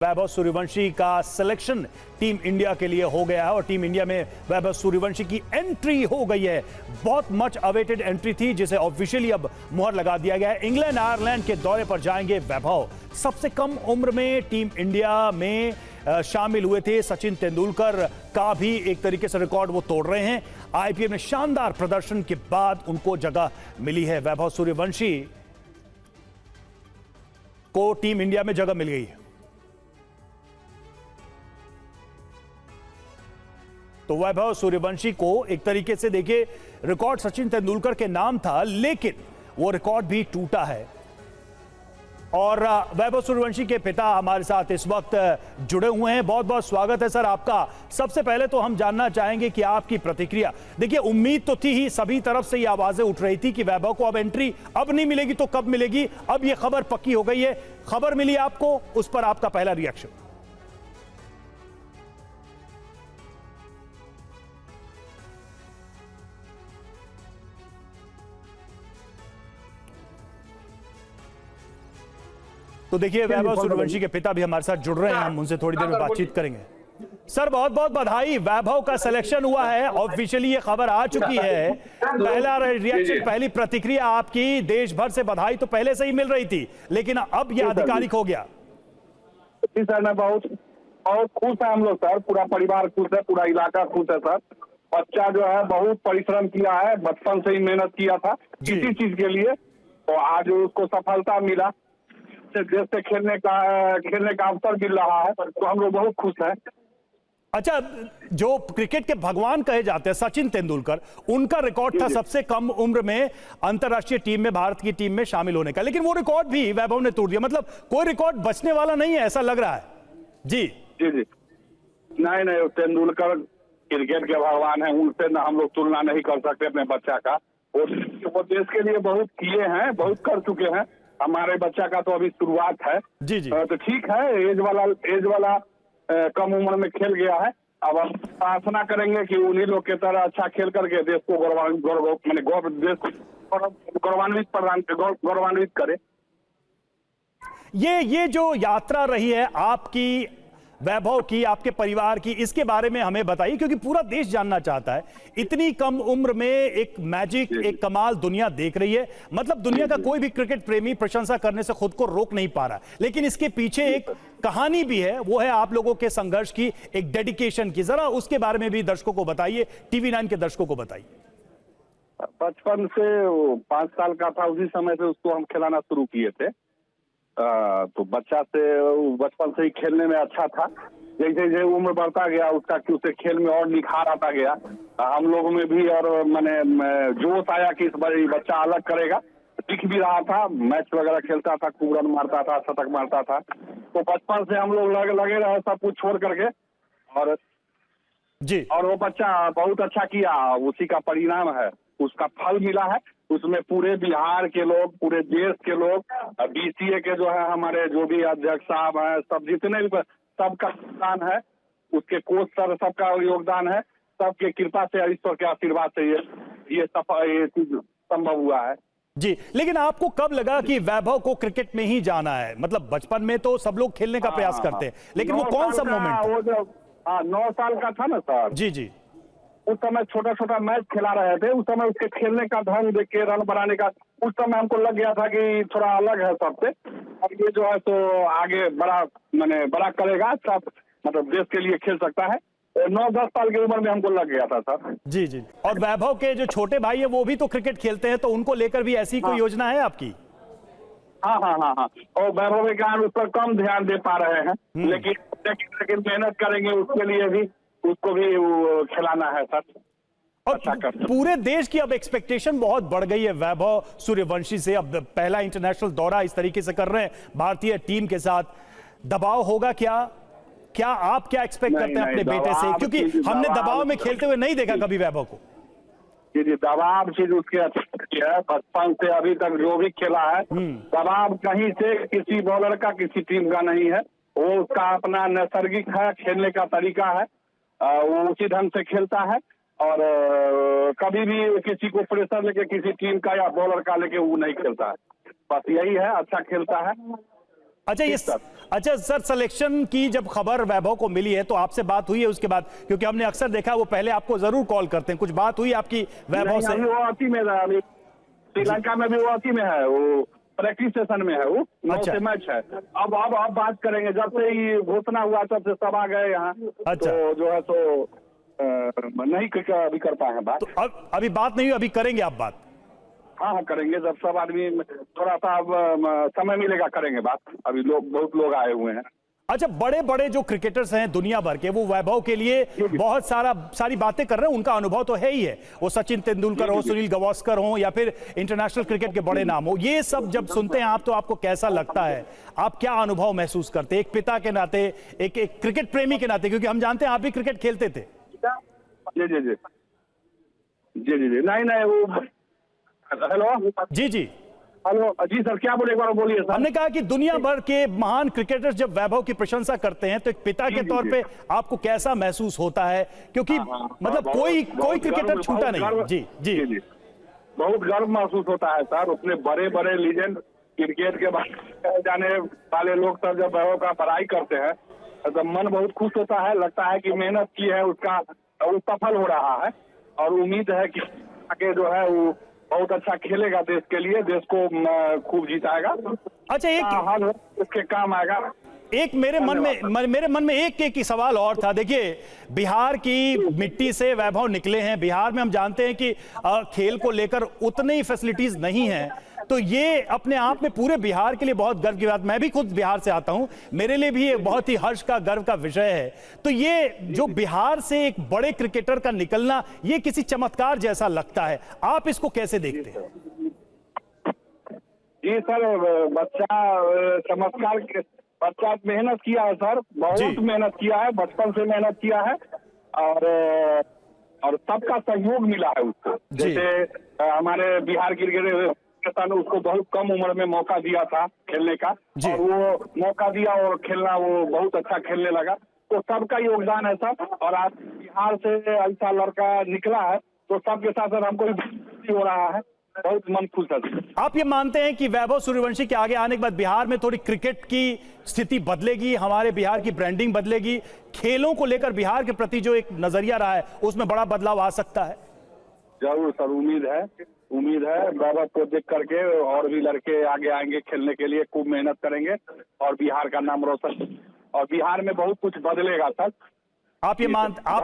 वैभव सूर्यवंशी का selection team India के लिए हो गया है और टीम इंडिया में वैभव सूर्यवंशी की एंट्री हो गई है। बहुत मच अवेटेड एंट्री थी जिसे ऑफिशियली अब मुहर लगा दिया गया है। इंग्लैंड आयरलैंड के दौरे पर जाएंगे वैभव। सबसे कम उम्र में टीम इंडिया में शामिल हुए थे। सचिन तेंदुलकर का भी एक तरीके से रिकॉर्ड वो तोड़ रहे हैं। आईपीएल में शानदार प्रदर्शन के बाद उनको जगह मिली है। वैभव सूर्यवंशी को टीम इंडिया में जगह मिल गई है। तो वैभव सूर्यवंशी को एक तरीके से देखिए, रिकॉर्ड सचिन तेंदुलकर के नाम था लेकिन वो रिकॉर्ड भी टूटा है। और वैभव सूर्यवंशी के पिता हमारे साथ इस वक्त जुड़े हुए हैं। बहुत बहुत स्वागत है सर आपका। सबसे पहले तो हम जानना चाहेंगे कि आपकी प्रतिक्रिया। देखिए, उम्मीद तो थी ही, सभी तरफ से ये आवाजें उठ रही थी कि वैभव को अब एंट्री अब नहीं मिलेगी तो कब मिलेगी। अब ये खबर पक्की हो गई है। खबर मिली आपको, उस पर आपका पहला रिएक्शन। तो देखिए, वैभव सूर्यवंशी के पिता भी हमारे साथ जुड़ रहे हैं, हम उनसे थोड़ी देर में बातचीत करेंगे। सर, बहुत बहुत बधाई, वैभव का सिलेक्शन हुआ है। ऑफिशियली ये खबर आ चुकी है। पहला रिएक्शन, पहली प्रतिक्रिया आपकी। देश भर से बधाई तो पहले से ही मिल रही थी लेकिन अब यह आधिकारिक हो गया। जी सर, मैं बहुत खुश है। हम लोग सर, पूरा परिवार खुश है, पूरा इलाका खुश है सर। बच्चा जो है बहुत परिश्रम किया है, बचपन से ही मेहनत किया था किसी चीज के लिए, तो आज उसको सफलता मिला। देश से खेलने का अवसर मिल रहा है, तो हम लोग बहुत खुश हैं। अच्छा, जो क्रिकेट के भगवान कहे जाते हैं सचिन तेंदुलकर, उनका रिकॉर्ड था सबसे कम उम्र में अंतर्राष्ट्रीय टीम में, भारत की टीम में शामिल होने का, लेकिन वो रिकॉर्ड भी वैभव ने तोड़ दिया। मतलब कोई रिकॉर्ड बचने वाला नहीं है, ऐसा लग रहा है। जी जी जी, नहीं, तेंदुलकर क्रिकेट के भगवान हैं, उनसे ना हम लोग तुलना नहीं कर सकते अपने बच्चा का। वो देश के लिए बहुत किए हैं, बहुत कर चुके हैं। हमारे बच्चा का तो अभी शुरुआत है। जी जी, तो ठीक है, एज वाला कम उम्र में खेल गया है। अब हम प्रार्थना करेंगे कि उन्हीं लोग के तरह अच्छा खेल करके देश को गौरवान्वित करे। ये जो यात्रा रही है आपकी, वैभव की, आपके परिवार की, इसके बारे में हमें बताइए, क्योंकि पूरा देश जानना चाहता है। इतनी कम उम्र में एक मैजिक, एक कमाल दुनिया देख रही है। मतलब दुनिया का कोई भी क्रिकेट प्रेमी प्रशंसा करने से खुद को रोक नहीं पा रहा, लेकिन इसके पीछे एक कहानी भी है, वो है आप लोगों के संघर्ष की, एक डेडिकेशन की। जरा उसके बारे में भी दर्शकों को बताइए, टीवी 9 के दर्शकों को बताइए। बचपन से 5 साल का था, उसी समय से उसको हम खिलाना शुरू किए थे। तो बच्चा से बचपन से ही खेलने में अच्छा था। जैसे जैसे उम्र बढ़ता गया उसका, उसे खेल में और निखार आता गया। हम लोगों में भी और मैंने जोश आया कि इस बार बच्चा अलग करेगा। दिख भी रहा था, मैच वगैरह खेलता था, खूब रन मारता था, शतक मारता था। तो बचपन से हम लोग लगे रहे सब कुछ छोड़ करके, और वो बच्चा बहुत अच्छा किया। उसी का परिणाम है, उसका फल मिला है। उसमें पूरे बिहार के लोग, पूरे देश के लोग, बीसीए के जो है हमारे जो भी अध्यक्ष साहब हैं, सब जितने भी, सबका योगदान है। उसके कोच सर, सबका योगदान है। सबके कृपा से, ईश्वर के आशीर्वाद से ये चीज संभव हुआ है। जी, लेकिन आपको कब लगा कि वैभव को क्रिकेट में ही जाना है? मतलब बचपन में तो सब लोग खेलने का प्रयास करते हैं, लेकिन वो कौन सा मोमेंट? वो जो 9 साल का था ना सर, जी जी, उस समय छोटा छोटा मैच खिला रहे थे। उस समय उसके खेलने का ढंग देख के, रन बनाने का, उस समय हमको लग गया था कि थोड़ा अलग है सबसे। अब ये जो है तो आगे बड़ा करेगा, सब मतलब देश के लिए खेल सकता है। 9-10 साल की उम्र में हमको लग गया था सर। जी जी। और वैभव के जो छोटे भाई है वो भी तो क्रिकेट खेलते हैं, तो उनको लेकर भी ऐसी कोई योजना है आपकी? हाँ। और वैभव के कारण उस पर कम ध्यान दे पा रहे हैं, लेकिन मेहनत करेंगे उसके लिए भी, उसको भी खिलाना है सर। और पूरे देश की अब एक्सपेक्टेशन बहुत बढ़ गई है वैभव सूर्यवंशी से। अब पहला इंटरनेशनल दौरा इस तरीके से कर रहे हैं भारतीय टीम के साथ, दबाव होगा क्या आप क्या एक्सपेक्ट करते हैं अपने बेटे से? क्योंकि हमने दबाव में खेलते हुए नहीं देखा कभी वैभव को। जी, दबाव चीज उसके अच्छी है। बचपन से अभी तक जो भी खेला है, दबाव कहीं से किसी बॉलर का, किसी टीम का नहीं है। वो उसका अपना नैसर्गिक है, खेलने का तरीका है। वो उसी ढंग से खेलता है, और कभी भी किसी को प्रेशर लेके, किसी टीम का या बॉलर का लेके वो नहीं खेलता है। बस यही है, अच्छा खेलता है। अच्छा ये सर। अच्छा सर, सिलेक्शन की जब खबर वैभव को मिली है तो आपसे बात हुई है उसके बाद? क्योंकि हमने अक्सर देखा वो पहले आपको जरूर कॉल करते हैं। कुछ बात हुई आपकी वैभव नहीं, से? अभी वो अति में है, अभी श्रीलंका में भी वो अति में है, वो प्रैक्टिस सेशन में है, वो 9 अच्छा। से मैच है। अब बात करेंगे, जब से ही घोषणा हुआ तब से सब आ गए यहाँ। अच्छा। तो जो है तो नहीं अभी कर पाए हैं बात। तो अब अभी बात नहीं हुई, अभी करेंगे आप बात? हाँ करेंगे, जब सब आदमी थोड़ा सा अब समय मिलेगा करेंगे बात। अभी बहुत लोग आए हुए हैं। अच्छा, बड़े बड़े जो क्रिकेटर्स हैं दुनिया भर के, वो वैभव के लिए बहुत सारी बातें कर रहे हैं। उनका अनुभव तो है ही है, वो सचिन तेंदुलकर हो, सुनील गावस्कर हो, या फिर इंटरनेशनल क्रिकेट के बड़े नाम हो। ये सब जब सुनते हैं आप तो आपको कैसा लगता है? आप क्या अनुभव महसूस करते हैं एक पिता के नाते, एक क्रिकेट प्रेमी के नाते? क्योंकि हम जानते हैं आप भी क्रिकेट खेलते थे। जी जी जी जी जी जी नहीं वो हेलो जी जी हेलो जी सर, क्या बोले, एक बार बोलिए सर। हमने कहा कि दुनिया भर के महान क्रिकेटर्स जब वैभव की प्रशंसा करते हैं तो एक पिता के तौर पे आपको कैसा महसूस होता है? क्योंकि मतलब कोई क्रिकेटर छूटा नहीं। जी जी बहुत गर्व महसूस होता है सर। उसने बड़े बड़े लीजेंड क्रिकेट के बारे जाने वाले लोग सब जब वैभव का पढ़ाई करते हैं तो मन बहुत खुश होता है। लगता है कि मेहनत की है उसका, वो सफल हो रहा है। और उम्मीद है कि आगे जो है वो बहुत अच्छा खेलेगा देश के लिए, देश को खूब जिताएगा। अच्छा, हर उसके काम आएगा। एक मेरे मन में एक सवाल और था। देखिए, बिहार की मिट्टी से वैभव निकले हैं। बिहार में हम जानते हैं कि खेल को लेकर उतनी फैसिलिटीज नहीं है, तो ये अपने आप में पूरे बिहार के लिए बहुत गर्व की बात। मैं भी खुद बिहार से आता हूं, मेरे लिए भी ये बहुत ही हर्ष का, गर्व का विषय है। तो ये जो बिहार से एक बड़े क्रिकेटर का निकलना, ये किसी चमत्कार जैसा लगता है। आप इसको कैसे देखते हैं? जी सर, बच्चा मेहनत किया है सर, बहुत मेहनत किया है, बचपन से मेहनत किया है। और सबका सहयोग मिला है उसको। जैसे हमारे बिहार क्रिकेट ने उसको बहुत कम उम्र में मौका दिया था खेलने का, और वो मौका दिया और खेलना, वो बहुत अच्छा खेलने लगा। तो सबका योगदान है सर। और आज बिहार से ऐसा लड़का निकला है तो सबके साथ हमको भी हो रहा है, बहुत मन खुश है। आप ये मानते हैं कि वैभव सूर्यवंशी के आगे आने के बाद बिहार में थोड़ी क्रिकेट की स्थिति बदलेगी, हमारे बिहार की ब्रांडिंग बदलेगी, खेलों को लेकर बिहार के प्रति जो एक नजरिया रहा है उसमें बड़ा बदलाव आ सकता है? जरूर सर, उम्मीद है। वैभव को देख करके और भी लड़के आगे आएंगे खेलने के लिए, खूब मेहनत करेंगे और बिहार का नाम रोशन, और बिहार में बहुत कुछ बदलेगा सर। आप ये मानते